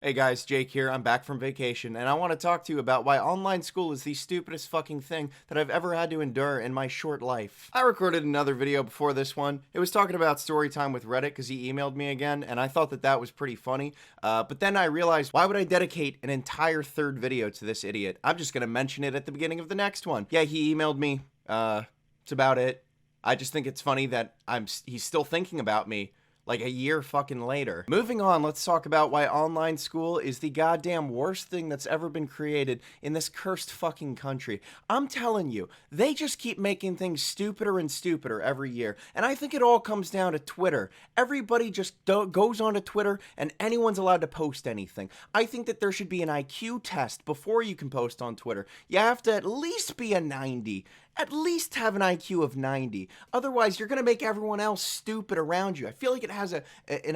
Hey guys, Jake here. I'm back from vacation, and I want to talk to you about why online school is the stupidest fucking thing that I've ever had to endure in my short life. I recorded another video before this one. It was talking about story time with Reddit because he emailed me again, and I thought that that was pretty funny. But then I realized, why would I dedicate an entire third video to this idiot? I'm just going to mention it at the beginning of the next one. Yeah, he emailed me. It's about it. I just think it's funny that he's still thinking about me like a year fucking later. Moving on, let's talk about why online school is the goddamn worst thing that's ever been created in this cursed fucking country. I'm telling you, they just keep making things stupider and stupider every year. And I think it all comes down to Twitter. Everybody just goes onto Twitter and anyone's allowed to post anything. I think that there should be an IQ test before you can post on Twitter. You have to at least be a 90. At least have an IQ of 90. Otherwise, you're going to make everyone else stupid around you. I feel like it has an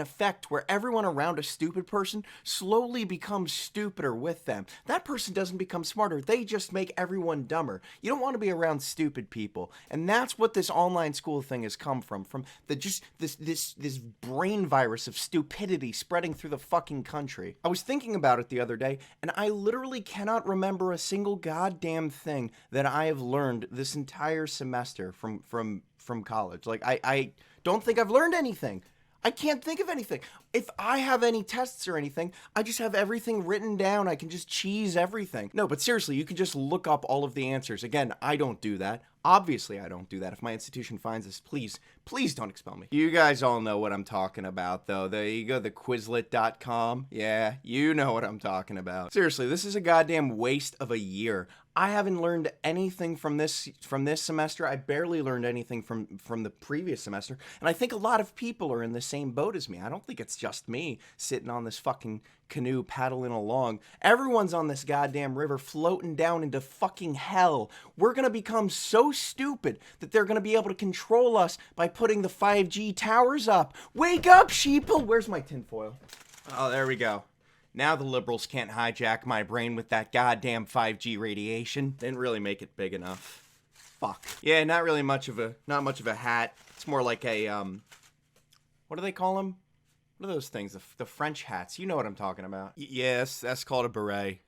effect where everyone around a stupid person slowly becomes stupider with them. That person doesn't become smarter. They just make everyone dumber. You don't want to be around stupid people. And that's what this online school thing has come from this brain virus of stupidity spreading through the fucking country. I was thinking about it the other day, and I literally cannot remember a single goddamn thing that I have learned this entire semester from college. Like, I don't think I've learned anything. I can't think of anything. If I have any tests or anything, I just have everything written down. I can just cheese everything. No, but seriously, you can just look up all of the answers. Again, I don't do that. Obviously, I don't do that. If my institution finds this, please don't expel me. You guys all know what I'm talking about, though. There you go, the Quizlet.com. Yeah, you know what I'm talking about. Seriously, this is a goddamn waste of a year. I haven't learned anything from this semester. I barely learned anything from the previous semester. And I think a lot of people are in the same boat as me. I don't think it's just me sitting on this fucking canoe paddling along. Everyone's on this goddamn river floating down into fucking hell. We're gonna become so stupid that they're gonna be able to control us by putting the 5G towers up. Wake up, sheeple! Where's my tinfoil? Oh, there we go. Now the liberals can't hijack my brain with that goddamn 5G radiation. Didn't really make it big enough. Fuck. Yeah, not much of a hat. It's more like a, what do they call them? What are those things? The French hats. You know what I'm talking about. Yes, that's called a beret.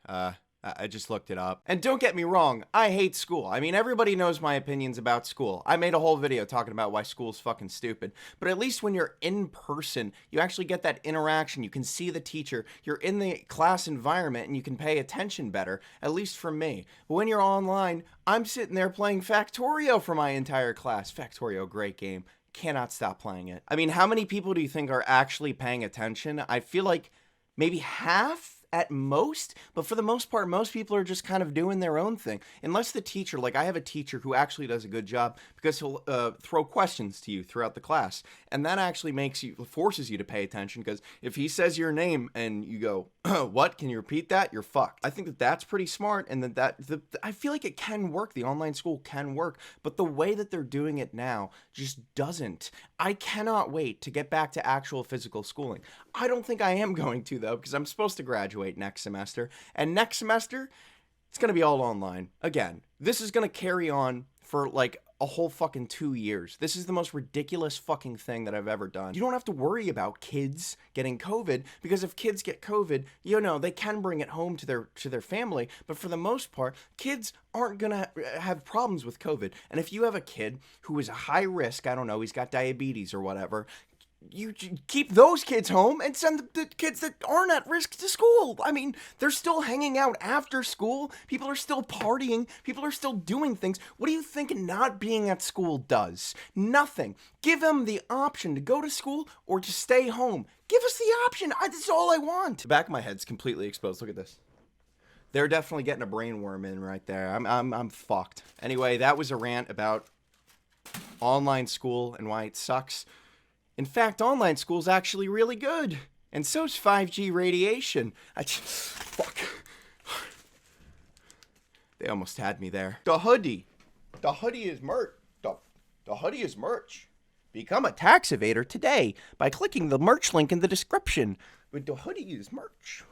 I just looked it up. And don't get me wrong, I hate school. I mean, everybody knows my opinions about school. I made a whole video talking about why school's fucking stupid. But at least when you're in person, you actually get that interaction. You can see the teacher. You're in the class environment and you can pay attention better, at least for me. But when you're online, I'm sitting there playing Factorio for my entire class. Factorio, great game. Cannot stop playing it. I mean, how many people do you think are actually paying attention? I feel like maybe half at most, but for the most part, most people are just kind of doing their own thing. Unless the teacher, like I have a teacher who actually does a good job because he'll throw questions to you throughout the class. And that actually forces you to pay attention, because if he says your name and you go, what, can you repeat that? You're fucked. I think that that's pretty smart, and I feel like it can work. The online school can work, but the way that they're doing it now just doesn't. I cannot wait to get back to actual physical schooling. I don't think I am going to, though, because I'm supposed to graduate next semester, and next semester it's going to be all online. Again, this is going to carry on for like a whole fucking 2 years. This is the most ridiculous fucking thing that I've ever done. You don't have to worry about kids getting COVID, because if kids get COVID, you know, they can bring it home to their family, but for the most part, kids aren't gonna have problems with COVID. And if you have a kid who is a high risk, I don't know, he's got diabetes or whatever, you keep those kids home and send the kids that aren't at risk to school. I mean, they're still hanging out after school. People are still partying. People are still doing things. What do you think not being at school does? Nothing. Give them the option to go to school or to stay home. Give us the option. That's all I want. The back of my head's completely exposed. Look at this. They're definitely getting a brainworm in right there. I'm fucked. Anyway, that was a rant about online school and why it sucks. In fact, online school's actually really good. And so's 5G radiation. Fuck. They almost had me there. The hoodie. The hoodie is merch. The hoodie is merch. Become a tax evader today by clicking the merch link in the description. The hoodie is merch.